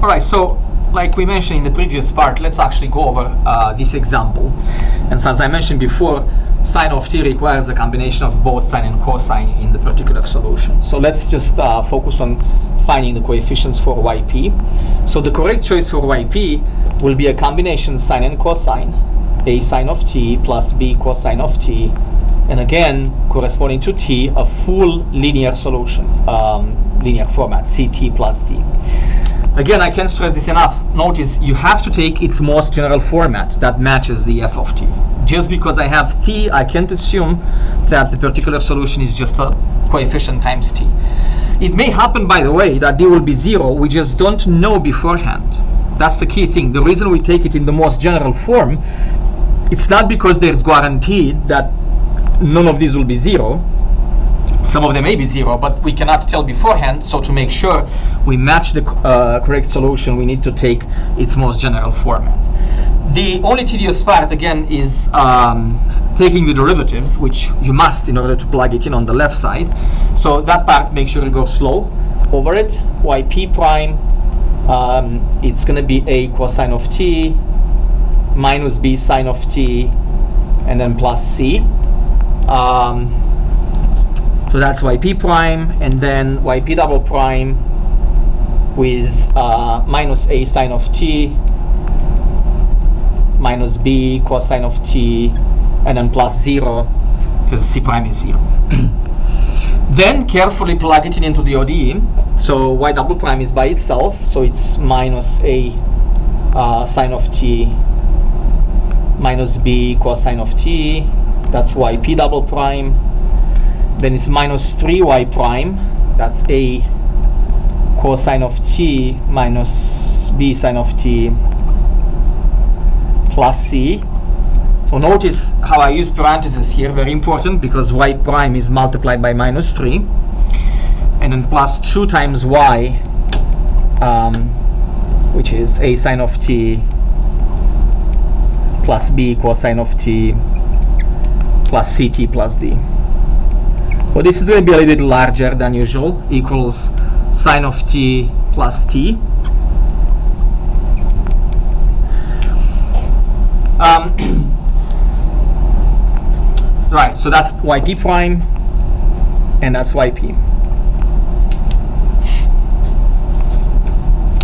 All right, so like we mentioned in the previous part, let's actually go over this example. And so as I mentioned before, sine of t requires a combination of both sine and cosine in the particular solution. So let's just focus on finding the coefficients for yp. So the correct choice for yp will be a combination sine and cosine, a sine of t plus b cosine of t, and again, corresponding to t, a full linear solution, linear format, ct plus d. Again, I can't stress this enough. Notice you have to take its most general format that matches the f of t. Just because I have t, I can't assume that the particular solution is just a coefficient times t. It may happen, by the way, that d will be 0. We just don't know beforehand. That's the key thing. The reason we take it in the most general form, it's not because there's guaranteed that none of these will be 0. Some of them may be 0, but we cannot tell beforehand. So to make sure we match the correct solution, we need to take its most general format. The only tedious part, again, is taking the derivatives, which you must in order to plug it in on the left side. So that part, make sure you go slow over it. Yp prime, it's going to be a cosine of t minus b sine of t, and then plus c. So that's yp prime, and then yp double prime with minus a sine of t minus b cosine of t, and then plus 0, because c prime is 0. Then carefully plug it into the ODE. So y double prime is by itself, so it's minus a sine of t minus b cosine of t. That's yp double prime. Then it's minus 3y prime. That's a cosine of t minus b sine of t plus c. So notice how I use parentheses here, very important, because y prime is multiplied by minus 3. And then plus 2 times y, which is a sine of t plus b cosine of t plus ct plus d. Well, this is going to be a little bit larger than usual, equals sine of t plus t. Right, so that's yp prime, and that's yp.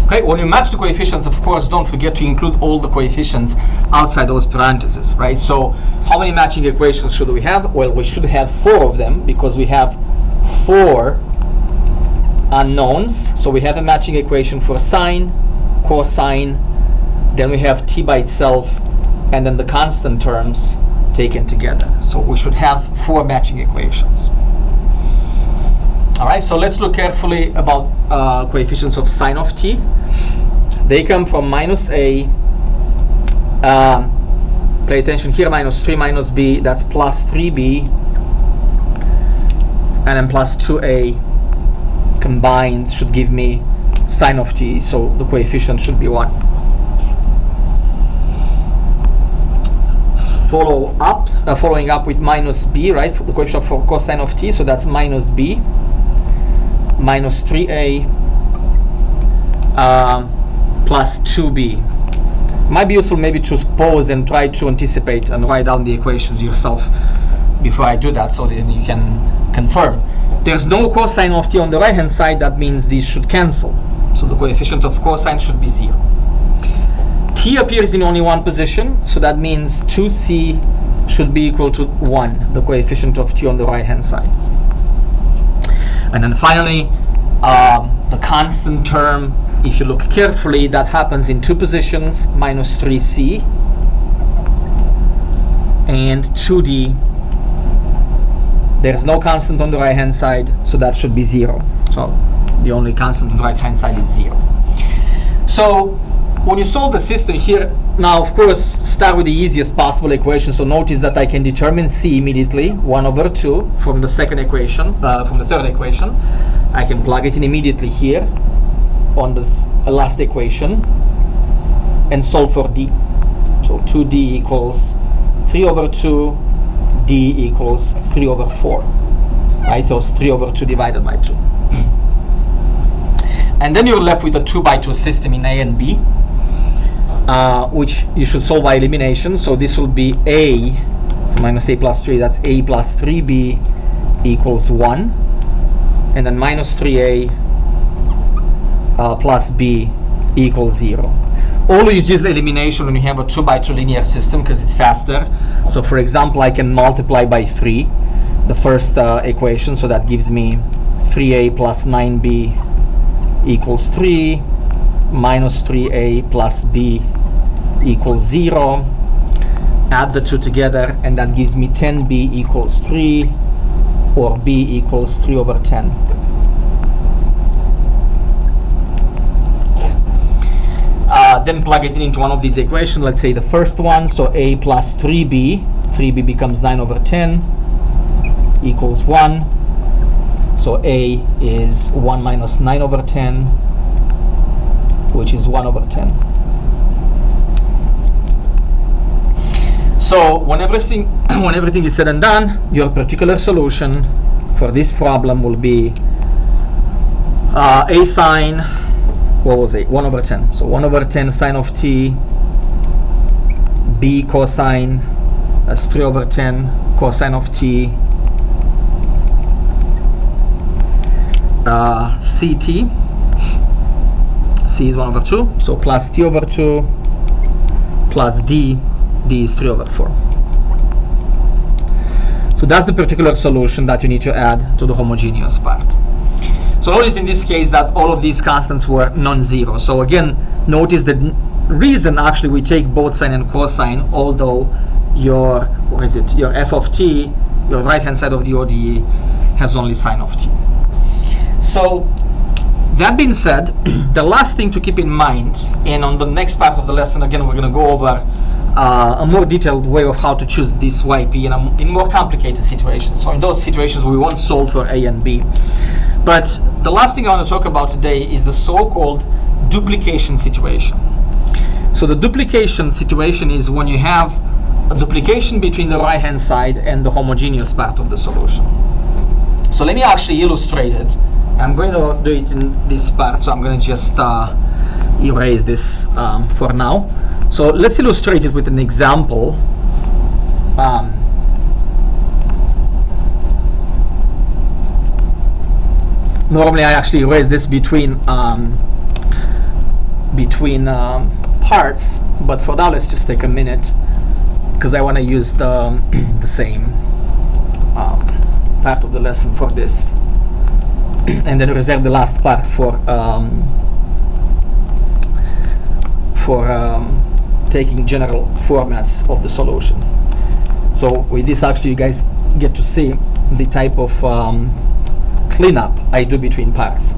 Okay, when you match the coefficients, of course, don't forget to include all the coefficients outside those parentheses, right? So how many matching equations should we have? Well, we should have 4 of them, because we have 4 unknowns. So we have a matching equation for sine, cosine, then we have t by itself, and then the constant terms taken together. So we should have 4 matching equations. All right, so let's look carefully about coefficients of sine of t. They come from minus a, pay attention here, minus 3 minus b, that's plus 3b, and then plus 2a combined should give me sine of t, so the coefficient should be 1. Following up with minus b, right, for the coefficient for cosine of t, so that's minus b minus 3a plus 2b. Might be useful maybe to pause and try to anticipate and write down the equations yourself before I do that, so that you can confirm. There's no cosine of t on the right hand side, that means these should cancel. So the coefficient of cosine should be 0. T appears in only one position, so that means 2c should be equal to 1, the coefficient of t on the right hand side. And then finally, the constant term, if you look carefully, that happens in 2 positions, minus 3c and 2d. There's no constant on the right hand side, so that should be 0. So the only constant on the right hand side is 0. So when you solve the system here, now of course start with the easiest possible equation. So notice that I can determine c immediately, 1 over 2 from the second equation, from the third equation. I can plug it in immediately here on the last equation and solve for d. So 2d equals 3 over 2, d equals 3 over 4. Right, so it's 3 over 2 divided by 2. And then you're left with a 2x2 system in A and B, which you should solve by elimination. So this will be A minus A plus 3, that's A plus 3B equals 1. And then minus 3A plus B equals 0. Always use the elimination when you have a 2x2 linear system because it's faster. So for example, I can multiply by 3 the first equation, so that gives me 3A plus 9B equals 3, minus 3A plus B equals 0. Add the two together, and that gives me 10B equals 3, or B equals 3 over 10. Then plug it into one of these equations. Let's say the first one, so A plus 3B becomes 9 over 10 equals 1. So A is 1 minus 9 over 10, which is 1 over 10. So when everything is said and done, your particular solution for this problem will be A sine, what was it? 1 over 10. So 1 over 10 sine of t, B cosine, that's 3 over 10 cosine of t, ct, c is 1 over 2, so plus t over 2 plus d is 3 over 4. So that's the particular solution that you need to add to the homogeneous part. So notice in this case that all of these constants were non-zero. So again, notice the reason actually we take both sine and cosine, although your f of t, your right hand side of the ODE, has only sine of t. So that being said, the last thing to keep in mind, and on the next part of the lesson, again, we're going to go over a more detailed way of how to choose this YP in more complicated situations. So in those situations, we won't solve for A and B. But the last thing I want to talk about today is the so-called duplication situation. So the duplication situation is when you have a duplication between the right-hand side and the homogeneous part of the solution. So let me actually illustrate it. I'm going to do it in this part, so I'm going to just erase this for now. So let's illustrate it with an example. Normally I actually erase this between parts, but for now let's just take a minute because I want to use the same part of the lesson for this, and then reserve the last part for taking general formats of the solution. So with this, actually, you guys get to see the type of cleanup I do between parts.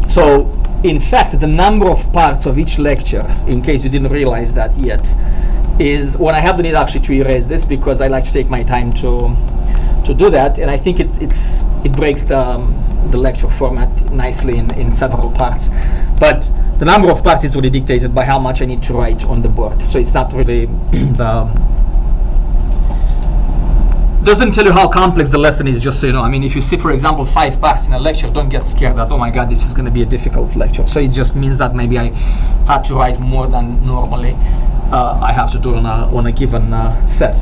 So in fact, the number of parts of each lecture, in case you didn't realize that yet, is when I have the need actually to erase this, because I like to take my time to do that, and I think it breaks the lecture format nicely in several parts. But the number of parts is really dictated by how much I need to write on the board. So it's not really doesn't tell you how complex the lesson is, just so you know. I mean, if you see, for example, 5 parts in a lecture, don't get scared that, oh my god, this is going to be a difficult lecture. So it just means that maybe I had to write more than normally I have to do on a given set.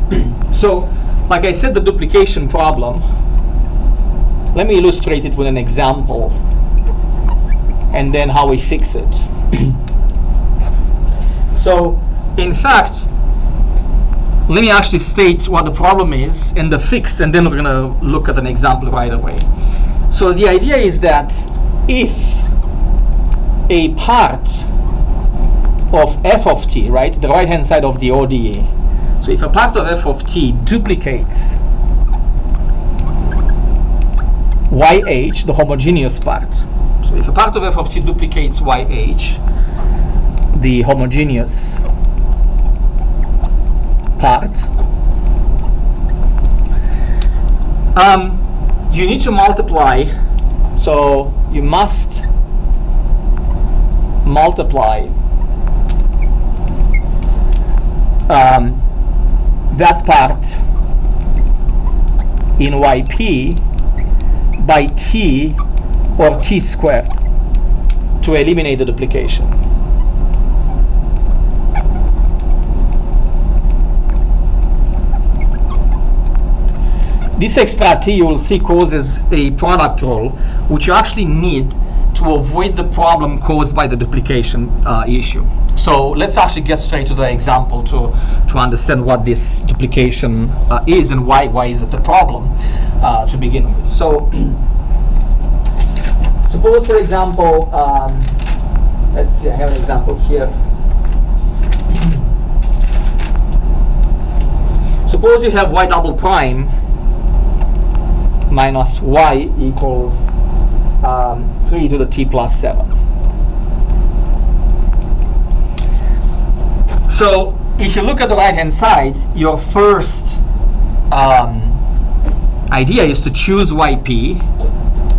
So, like I said, the duplication problem, let me illustrate it with an example and then how we fix it. So, in fact, let me actually state what the problem is and the fix, and then we're going to look at an example right away. So the idea is that if a part of f of t, right, the right hand side of the ODE, so if a part of f of t duplicates YH, the homogeneous part, so if a part of f of t duplicates YH, the homogeneous part, you need to multiply, so you must multiply that part in YP by t or t squared. to eliminate the duplication. This extra t, you will see, causes a product rule, which you actually need to avoid the problem caused by the duplication issue. So let's actually get straight to the example to understand what this duplication is and why is it a problem to begin with. So suppose, for example, let's see, I have an example here. Suppose you have y double prime minus y equals 3 to the t plus 7. So if you look at the right hand side, your first idea is to choose yp.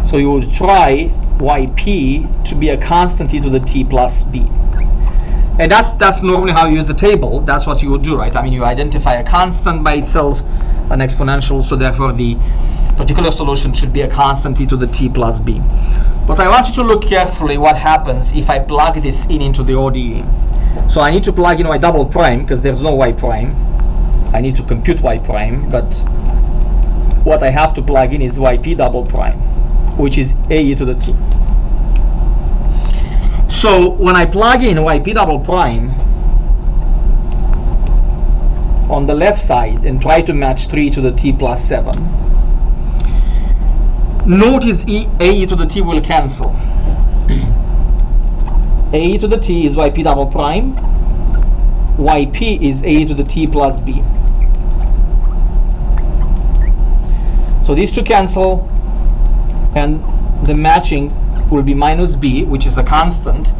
So you would try yp to be a constant e to the t plus b. And that's normally how you use the table. That's what you would do, right? I mean, you identify a constant by itself, an exponential, so therefore the particular solution should be a constant e to the t plus b. But I want you to look carefully what happens if I plug this into the ODE. So I need to plug in y double prime because there's no y prime. I need to compute y prime, but what I have to plug in is yp double prime, which is a e to the t. So when I plug in yp double prime on the left side and try to match 3 to the t plus 7, notice a e to the t will cancel. A e to the t is yp double prime, yp is a e to the t plus b. So these two cancel, and the matching will be minus b, which is a constant,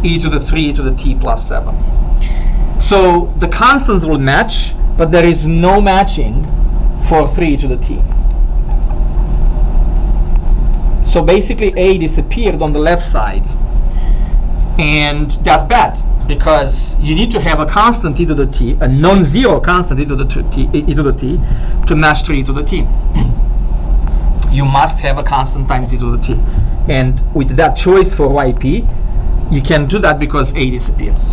e to the 3 to the t plus 7. So the constants will match, but there is no matching for 3 to the t. So basically a disappeared on the left side, and that's bad because you need to have a constant e to the t, a non-zero constant e to the t to match 3 to the t. You must have a constant times e to the t. And with that choice for yp, you can do that because a disappears.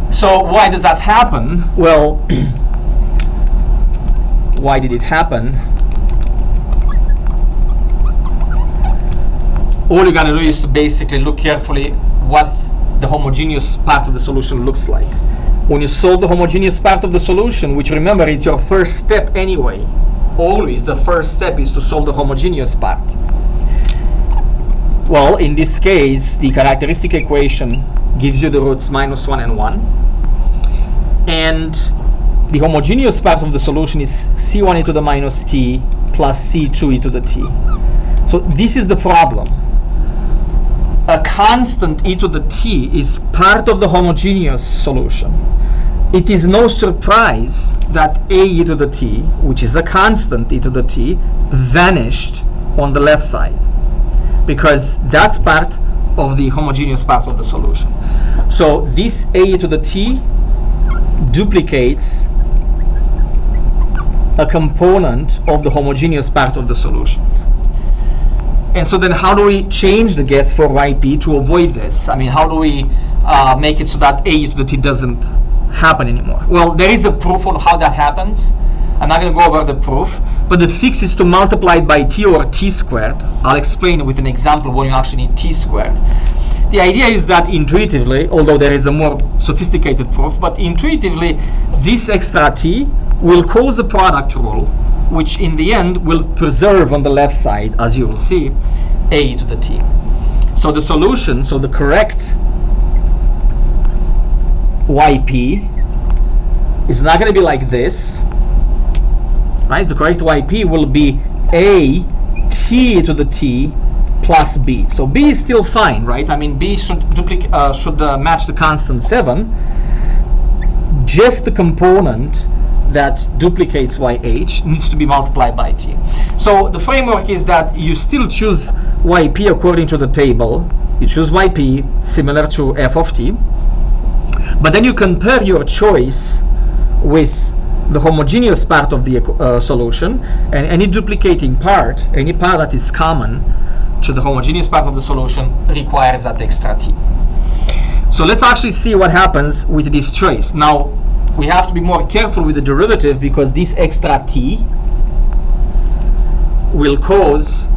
So why does that happen? Well, why did it happen? All you gotta do is to basically look carefully what the homogeneous part of the solution looks like. When you solve the homogeneous part of the solution, which remember is your first step anyway, always the first step is to solve the homogeneous part. Well, in this case, the characteristic equation gives you the roots minus 1 and 1. And the homogeneous part of the solution is c1 e to the minus t plus c2 e to the t. So this is the problem. A constant e to the t is part of the homogeneous solution. It is no surprise that a e to the t, which is a constant e to the t, vanished on the left side, because that's part of the homogeneous part of the solution. So this a e to the t duplicates a component of the homogeneous part of the solution. And so then how do we change the guess for yp to avoid this? I mean, how do we make it so that a e to the t doesn't happen anymore? Well, there is a proof on how that happens. I'm not going to go over the proof, but the fix is to multiply it by t or t squared. I'll explain with an example when you actually need t squared. The idea is that intuitively, although there is a more sophisticated proof, but intuitively this extra t will cause a product rule, which in the end will preserve on the left side, as you will see, a to the t. So the solution, so the correct yp is not going to be like this, right? The correct yp will be a t to the t plus b. So b is still fine, right? I mean, b should match the constant 7. Just the component that duplicates yh needs to be multiplied by t. So the framework is that you still choose yp according to the table. You choose yp similar to f of t, but then you compare your choice with the homogeneous part of the solution, and any duplicating part, any part that is common to the homogeneous part of the solution requires that extra t. So let's actually see what happens with this choice. Now, we have to be more careful with the derivative because this extra t will cause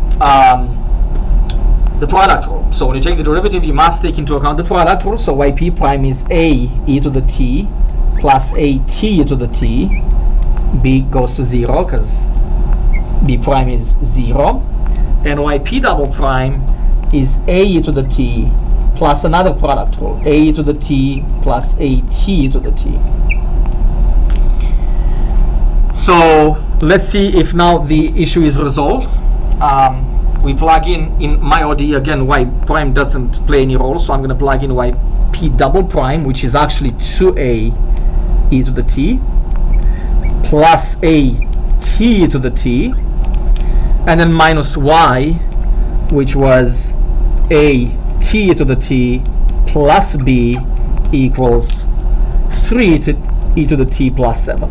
the product rule. So when you take the derivative, you must take into account the product rule. So yp prime is a e to the t plus a t to the t. B goes to 0 because b prime is 0. And yp double prime is a e to the t plus another product rule, a e to the t plus a t to the t. So let's see if now the issue is resolved. We plug in my ODE again, y prime doesn't play any role, so I'm going to plug in yp double prime, which is actually 2a e to the t plus a t to the t, and then minus y, which was a t to the t plus b equals 3 to e to the t plus 7.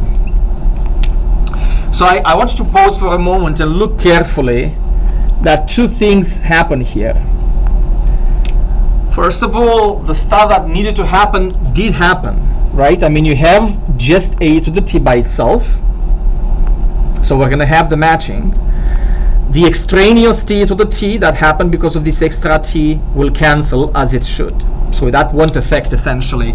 So I want you to pause for a moment and look carefully that two things happen here. First of all, the stuff that needed to happen did happen, right? I mean, you have just a to the t by itself, so we're going to have the matching. The extraneous t to the t that happened because of this extra t will cancel as it should. So that won't affect essentially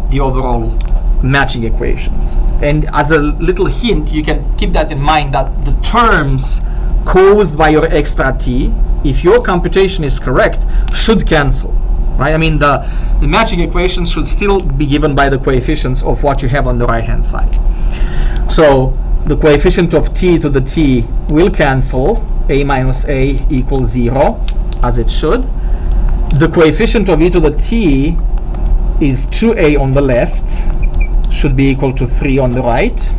the overall matching equations. And as a little hint, you can keep that in mind that the terms caused by your extra t, if your computation is correct, should cancel, right? I mean, the matching equations should still be given by the coefficients of what you have on the right hand side. So the coefficient of t to the t will cancel, a minus a equals 0, as it should. The coefficient of e to the t is 2a on the left, should be equal to 3 on the right.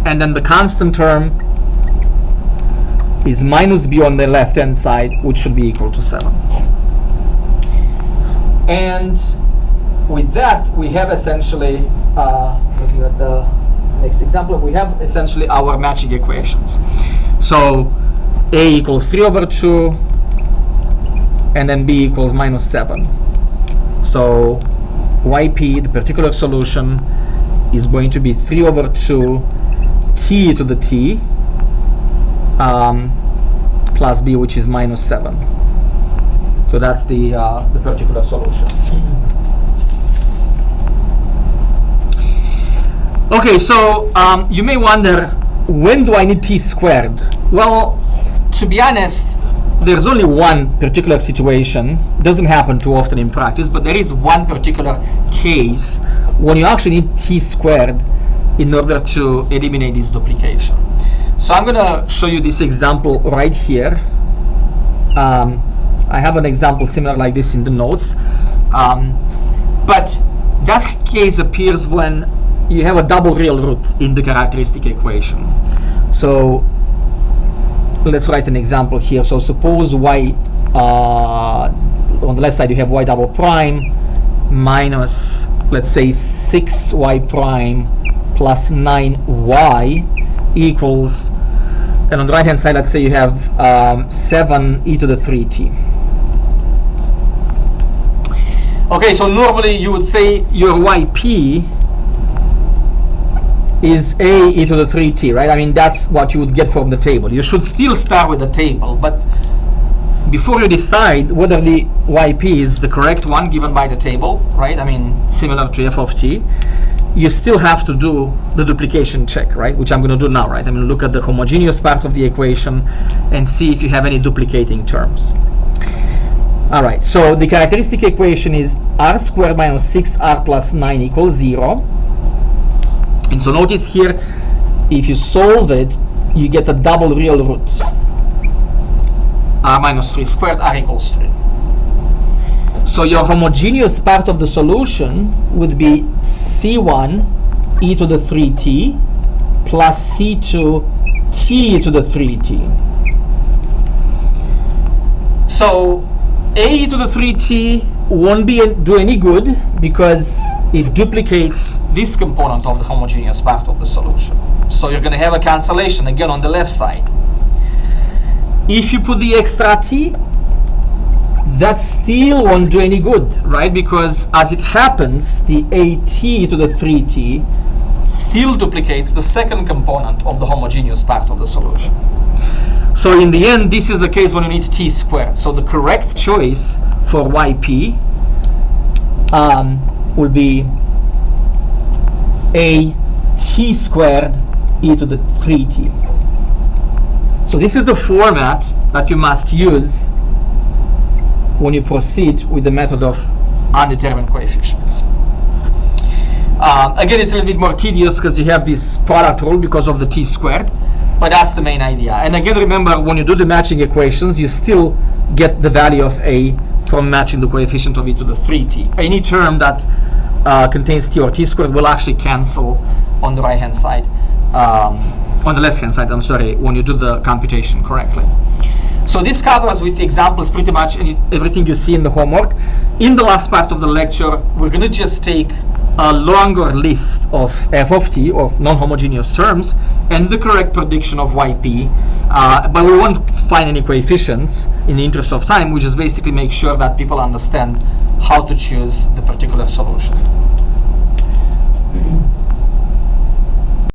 And then the constant term is minus b on the left hand side, which should be equal to 7. And with that, we have essentially, looking at the next example, we have essentially our matching equations. So a equals 3 over 2, and then b equals minus 7. So yp, the particular solution, is going to be 3 over 2 t to the t plus b, which is minus 7. So that's the particular solution. Okay, so you may wonder, when do I need t squared? Well, to be honest, there's only one particular situation. Doesn't happen too often in practice, but there is one particular case when you actually need t squared in order to eliminate this duplication. So I'm going to show you this example right here. I have an example similar like this in the notes, but that case appears when you have a double real root in the characteristic equation. So let's write an example here. So suppose y, on the left side you have y double prime minus, let's say, 6y prime plus 9y equals, and on the right hand side, let's say you have 7e to the 3t. Okay, so normally you would say your yp is a e to the 3t, right? I mean, that's what you would get from the table. You should still start with the table, but before you decide whether the yp is the correct one given by the table, right? I mean, similar to f of t, you still have to do the duplication check, right? Which I'm going to do now, right? I'm going to look at the homogeneous part of the equation and see if you have any duplicating terms. All right, so the characteristic equation is r squared minus 6r plus 9 equals 0. And so notice here, if you solve it, you get a double real root. R minus 3 squared, r equals 3. So your homogeneous part of the solution would be c1 e to the 3t plus c2 t to the 3t. So a e to the 3t won't do any good because it duplicates this component of the homogeneous part of the solution. So you're going to have a cancellation again on the left side. If you put the extra t, that still won't do any good, right? Because as it happens, the at to the 3t still duplicates the second component of the homogeneous part of the solution. So in the end, this is the case when you need t squared. So the correct choice for yp will be a t squared e to the 3t. So this is the format that you must use when you proceed with the method of undetermined coefficients. Again, it's a little bit more tedious because you have this product rule because of the t squared, but that's the main idea. And again, remember, when you do the matching equations, you still get the value of a from matching the coefficient of e to the 3t. Any term that contains t or t squared will actually cancel on the right hand side, on the left hand side, I'm sorry, when you do the computation correctly. So this covers with the examples pretty much everything you see in the homework. In the last part of the lecture, we're going to just take a longer list of f of t, of non-homogeneous terms, and the correct prediction of yp, but we won't find any coefficients in the interest of time. We just basically make sure that people understand how to choose the particular solution.